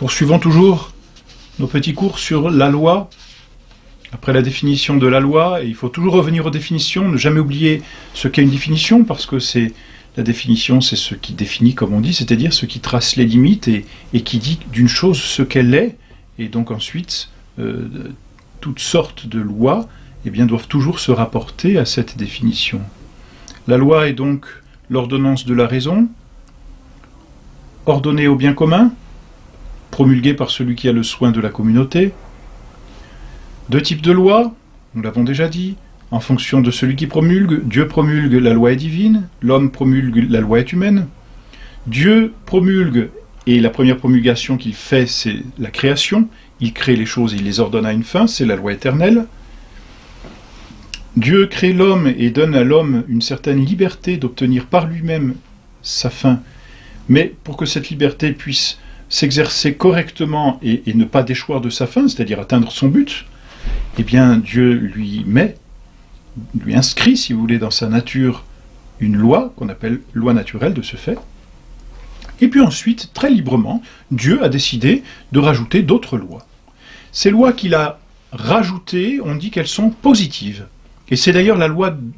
Poursuivons toujours nos petits cours sur la loi. Après la définition de la loi, et il faut toujours revenir aux définitions, ne jamais oublier ce qu'est une définition, parce que la définition, c'est ce qui définit, comme on dit, c'est-à-dire ce qui trace les limites et qui dit d'une chose ce qu'elle est, et donc ensuite, toutes sortes de lois doivent toujours se rapporter à cette définition. La loi est donc l'ordonnance de la raison, ordonnée au bien commun, promulguée par celui qui a le soin de la communauté. Deux types de lois, nous l'avons déjà dit, en fonction de celui qui promulgue. Dieu promulgue, la loi est divine, l'homme promulgue, la loi est humaine. Dieu promulgue, et la première promulgation qu'il fait, c'est la création. Il crée les choses et il les ordonne à une fin, c'est la loi éternelle. Dieu crée l'homme et donne à l'homme une certaine liberté d'obtenir par lui-même sa fin. Mais pour que cette liberté puisse s'exercer correctement et ne pas déchoir de sa fin, c'est-à-dire atteindre son but, eh bien Dieu lui inscrit, si vous voulez, dans sa nature une loi, qu'on appelle loi naturelle de ce fait. Et puis ensuite, très librement, Dieu a décidé de rajouter d'autres lois. Ces lois qu'il a rajoutées, on dit qu'elles sont positives. Et c'est d'ailleurs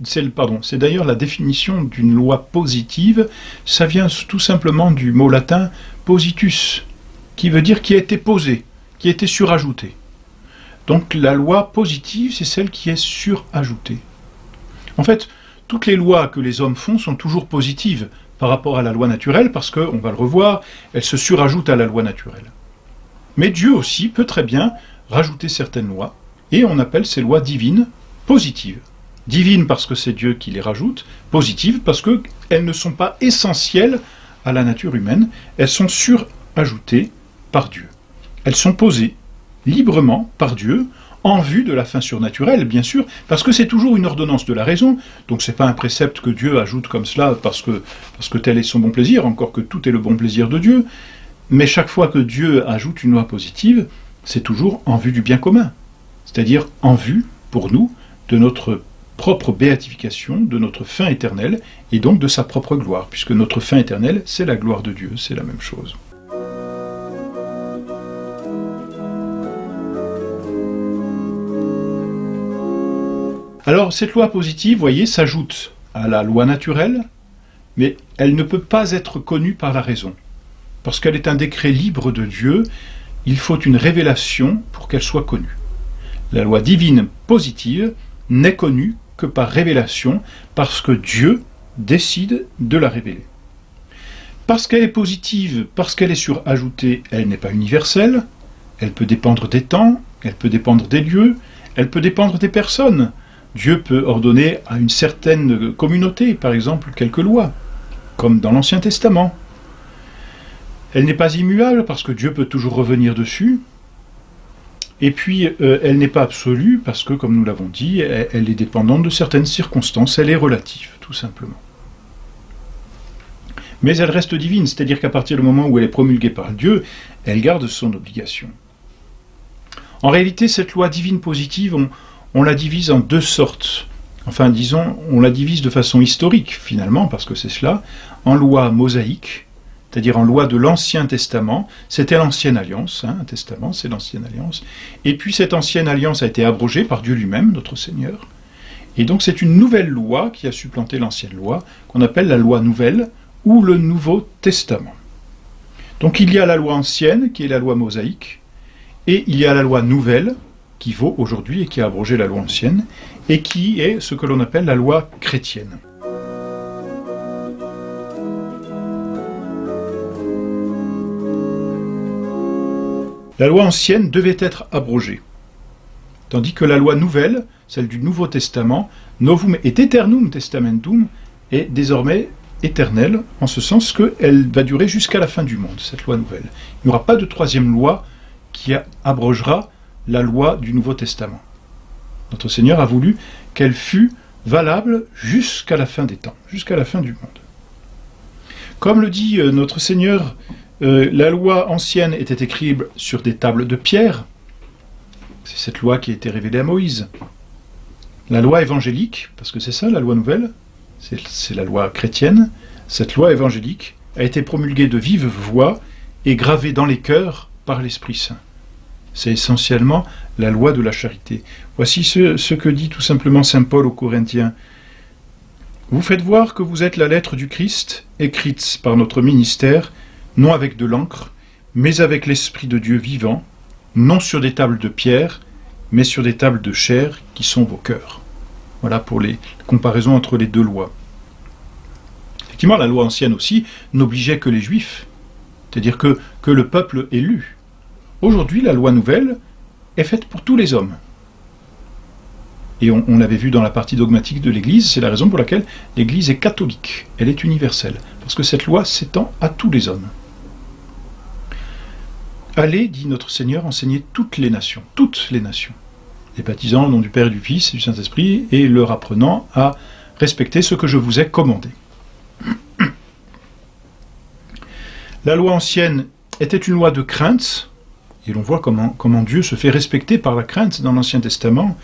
c'est d'ailleurs la définition d'une loi positive. Ça vient tout simplement du mot latin positus, qui veut dire qui a été posé, qui a été surajouté. Donc la loi positive, c'est celle qui est surajoutée. En fait, toutes les lois que les hommes font sont toujours positives par rapport à la loi naturelle, parce que, on va le revoir, elles se surajoutent à la loi naturelle. Mais Dieu aussi peut très bien rajouter certaines lois, et on appelle ces lois divines positives. Divines parce que c'est Dieu qui les rajoute, positives parce qu'elles ne sont pas essentielles à la nature humaine, elles sont surajoutées par Dieu. Elles sont posées librement par Dieu, en vue de la fin surnaturelle, bien sûr, parce que c'est toujours une ordonnance de la raison, donc c'est pas un précepte que Dieu ajoute comme cela parce que tel est son bon plaisir, encore que tout est le bon plaisir de Dieu, mais chaque fois que Dieu ajoute une loi positive, c'est toujours en vue du bien commun, c'est-à-dire en vue, pour nous, de notre propre béatification, de notre fin éternelle, et donc de sa propre gloire, puisque notre fin éternelle, c'est la gloire de Dieu, c'est la même chose. Alors, cette loi positive, vous voyez, s'ajoute à la loi naturelle, mais elle ne peut pas être connue par la raison. Parce qu'elle est un décret libre de Dieu, il faut une révélation pour qu'elle soit connue. La loi divine positive n'est connue que par révélation, parce que Dieu décide de la révéler. Parce qu'elle est positive, parce qu'elle est surajoutée, elle n'est pas universelle, elle peut dépendre des temps, elle peut dépendre des lieux, elle peut dépendre des personnes. Dieu peut ordonner à une certaine communauté, par exemple, quelques lois, comme dans l'Ancien Testament. Elle n'est pas immuable, parce que Dieu peut toujours revenir dessus. Et puis, elle n'est pas absolue, parce que, comme nous l'avons dit, elle est dépendante de certaines circonstances, elle est relative, tout simplement. Mais elle reste divine, c'est-à-dire qu'à partir du moment où elle est promulguée par Dieu, elle garde son obligation. En réalité, cette loi divine positive, on la divise en deux sortes. Enfin, disons, on la divise de façon historique, finalement, parce que c'est cela, en loi mosaïque, c'est-à-dire en loi de l'Ancien Testament. C'était l'Ancienne Alliance, un testament, c'est l'Ancienne Alliance. Et puis cette Ancienne Alliance a été abrogée par Dieu lui-même, notre Seigneur. Et donc c'est une nouvelle loi qui a supplanté l'Ancienne Loi, qu'on appelle la Loi Nouvelle, ou le Nouveau Testament. Donc il y a la loi ancienne, qui est la loi mosaïque, et il y a la loi nouvelle, qui vaut aujourd'hui et qui a abrogé la loi ancienne, et qui est ce que l'on appelle la loi chrétienne. La loi ancienne devait être abrogée, tandis que la loi nouvelle, celle du Nouveau Testament, Novum et Aeternum Testamentum, est désormais éternelle, en ce sens qu'elle va durer jusqu'à la fin du monde, cette loi nouvelle. Il n'y aura pas de troisième loi qui abrogera la loi du Nouveau Testament. Notre Seigneur a voulu qu'elle fût valable jusqu'à la fin des temps, jusqu'à la fin du monde. Comme le dit notre Seigneur, la loi ancienne était écrite sur des tables de pierre. C'est cette loi qui a été révélée à Moïse. La loi évangélique, parce que c'est ça la loi nouvelle, c'est la loi chrétienne, cette loi évangélique a été promulguée de vive voix et gravée dans les cœurs par l'Esprit Saint. C'est essentiellement la loi de la charité. Voici ce que dit tout simplement saint Paul aux Corinthiens. Vous faites voir que vous êtes la lettre du Christ, écrite par notre ministère, non avec de l'encre, mais avec l'Esprit de Dieu vivant, non sur des tables de pierre, mais sur des tables de chair qui sont vos cœurs. Voilà pour les comparaisons entre les deux lois. Effectivement, la loi ancienne aussi n'obligeait que les Juifs, c'est-à-dire que le peuple élu. Aujourd'hui, la loi nouvelle est faite pour tous les hommes. Et on l'avait vu dans la partie dogmatique de l'Église, c'est la raison pour laquelle l'Église est catholique, elle est universelle, parce que cette loi s'étend à tous les hommes. Allez, dit notre Seigneur, enseigner toutes les nations, les baptisant au nom du Père et du Fils et du Saint-Esprit, et leur apprenant à respecter ce que je vous ai commandé. La loi ancienne était une loi de crainte, et l'on voit comment Dieu se fait respecter par la crainte dans l'Ancien Testament,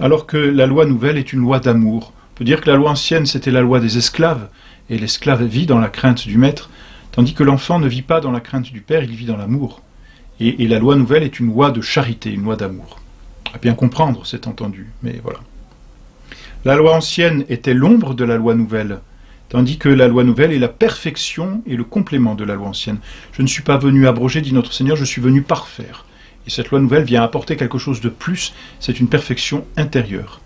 alors que la loi nouvelle est une loi d'amour. On peut dire que la loi ancienne, c'était la loi des esclaves, et l'esclave vit dans la crainte du maître, tandis que l'enfant ne vit pas dans la crainte du Père, il vit dans l'amour. Et la loi nouvelle est une loi de charité, une loi d'amour. À bien comprendre, c'est entendu, mais voilà. La loi ancienne était l'ombre de la loi nouvelle, tandis que la loi nouvelle est la perfection et le complément de la loi ancienne. Je ne suis pas venu abroger, dit notre Seigneur, je suis venu parfaire. Et cette loi nouvelle vient apporter quelque chose de plus, c'est une perfection intérieure.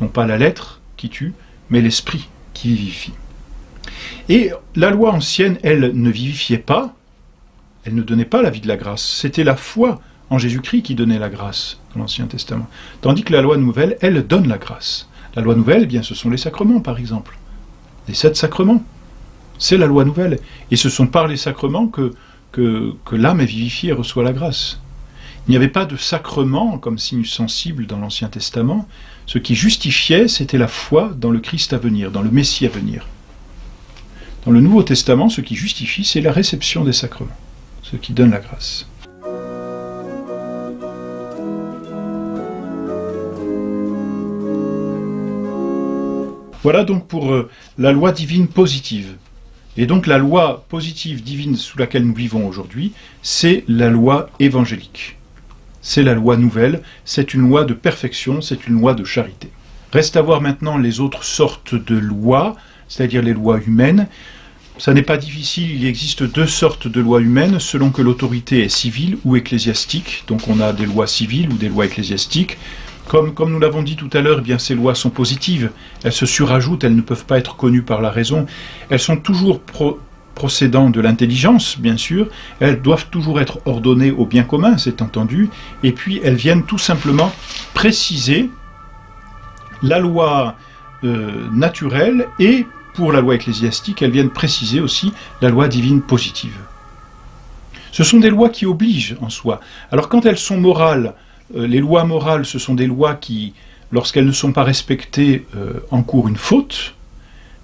Non pas la lettre qui tue, mais l'esprit qui vivifie. Et la loi ancienne, elle, ne vivifiait pas, elle ne donnait pas la vie de la grâce. C'était la foi en Jésus-Christ qui donnait la grâce dans l'Ancien Testament. Tandis que la loi nouvelle, elle donne la grâce. La loi nouvelle, eh bien, ce sont les sacrements, par exemple. Les 7 sacrements. C'est la loi nouvelle. Et ce sont par les sacrements que l'âme est vivifiée et reçoit la grâce. Il n'y avait pas de sacrement comme signe sensible dans l'Ancien Testament. Ce qui justifiait, c'était la foi dans le Christ à venir, dans le Messie à venir. Dans le Nouveau Testament, ce qui justifie, c'est la réception des sacrements, ce qui donne la grâce. Voilà donc pour la loi divine positive. Et donc la loi positive divine sous laquelle nous vivons aujourd'hui, c'est la loi évangélique. C'est la loi nouvelle, c'est une loi de perfection, c'est une loi de charité. Reste à voir maintenant les autres sortes de lois, c'est-à-dire les lois humaines. Ça n'est pas difficile, il existe 2 sortes de lois humaines selon que l'autorité est civile ou ecclésiastique. Donc on a des lois civiles ou des lois ecclésiastiques. Comme nous l'avons dit tout à l'heure, eh bien ces lois sont positives, elles se surajoutent, elles ne peuvent pas être connues par la raison, elles sont toujours procédant de l'intelligence, bien sûr, elles doivent toujours être ordonnées au bien commun, c'est entendu, et puis elles viennent tout simplement préciser la loi naturelle, et pour la loi ecclésiastique, elles viennent préciser aussi la loi divine positive. Ce sont des lois qui obligent en soi. Alors quand elles sont morales, les lois morales, ce sont des lois qui, lorsqu'elles ne sont pas respectées, encourent une faute,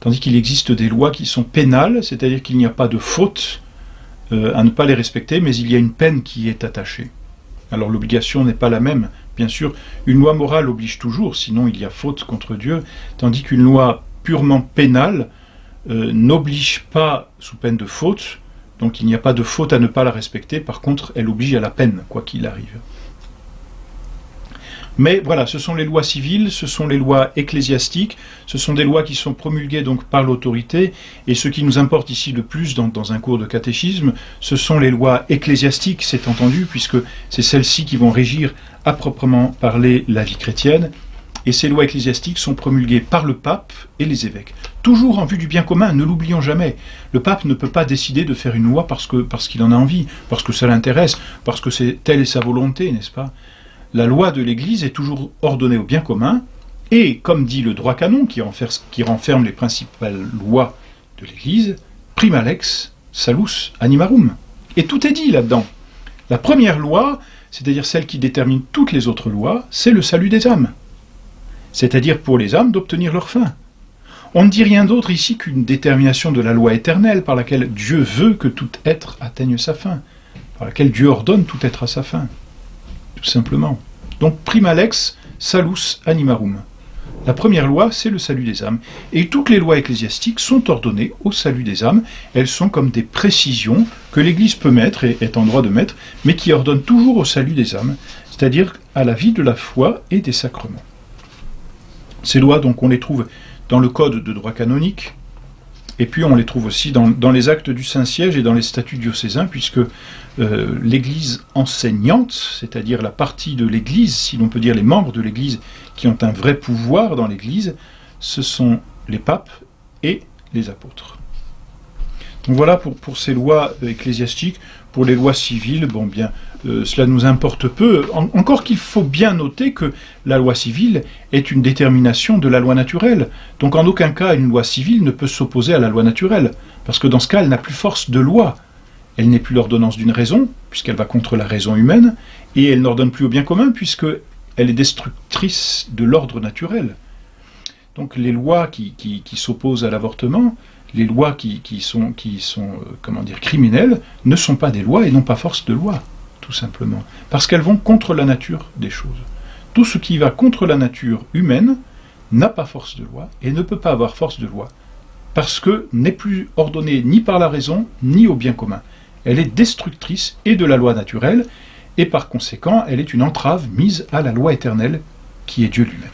tandis qu'il existe des lois qui sont pénales, c'est-à-dire qu'il n'y a pas de faute à ne pas les respecter, mais il y a une peine qui est attachée. Alors l'obligation n'est pas la même. Bien sûr, une loi morale oblige toujours, sinon il y a faute contre Dieu, tandis qu'une loi purement pénale n'oblige pas sous peine de faute, donc il n'y a pas de faute à ne pas la respecter, par contre elle oblige à la peine, quoi qu'il arrive. Mais voilà, ce sont les lois civiles, ce sont les lois ecclésiastiques, ce sont des lois qui sont promulguées donc par l'autorité, et ce qui nous importe ici le plus dans un cours de catéchisme, ce sont les lois ecclésiastiques, c'est entendu, puisque c'est celles-ci qui vont régir à proprement parler la vie chrétienne, et ces lois ecclésiastiques sont promulguées par le pape et les évêques. Toujours en vue du bien commun, ne l'oublions jamais. Le pape ne peut pas décider de faire une loi parce qu'il en a envie, parce que ça l'intéresse, parce que telle est sa volonté, n'est-ce pas ? La loi de l'Église est toujours ordonnée au bien commun, et comme dit le droit canon qui renferme les principales lois de l'Église, prima lex salus animarum. Et tout est dit là-dedans. La première loi, c'est-à-dire celle qui détermine toutes les autres lois, c'est le salut des âmes. C'est-à-dire pour les âmes d'obtenir leur fin. On ne dit rien d'autre ici qu'une détermination de la loi éternelle par laquelle Dieu veut que tout être atteigne sa fin, par laquelle Dieu ordonne tout être à sa fin. Tout simplement. Donc prima lex salus animarum. La première loi, c'est le salut des âmes. Et toutes les lois ecclésiastiques sont ordonnées au salut des âmes. Elles sont comme des précisions que l'Église peut mettre et est en droit de mettre, mais qui ordonnent toujours au salut des âmes, c'est-à-dire à la vie de la foi et des sacrements. Ces lois, donc, on les trouve dans le Code de droit canonique, et puis on les trouve aussi dans les actes du Saint-Siège et dans les statuts diocésains, puisque l'Église enseignante, c'est-à-dire la partie de l'Église, si l'on peut dire les membres de l'Église qui ont un vrai pouvoir dans l'Église, ce sont les papes et les apôtres. Donc voilà pour ces lois ecclésiastiques. Pour les lois civiles, bon bien, cela nous importe peu. Encore qu'il faut bien noter que la loi civile est une détermination de la loi naturelle. Donc en aucun cas une loi civile ne peut s'opposer à la loi naturelle, parce que dans ce cas elle n'a plus force de loi. Elle n'est plus l'ordonnance d'une raison, puisqu'elle va contre la raison humaine, et elle n'ordonne plus au bien commun, puisqu'elle est destructrice de l'ordre naturel. Donc les lois qui s'opposent à l'avortement, les lois qui sont criminelles, ne sont pas des lois et n'ont pas force de loi, tout simplement. Parce qu'elles vont contre la nature des choses. Tout ce qui va contre la nature humaine n'a pas force de loi et ne peut pas avoir force de loi, parce que n'est plus ordonnée ni par la raison, ni au bien commun. Elle est destructrice et de la loi naturelle, et par conséquent, elle est une entrave mise à la loi éternelle, qui est Dieu lui-même.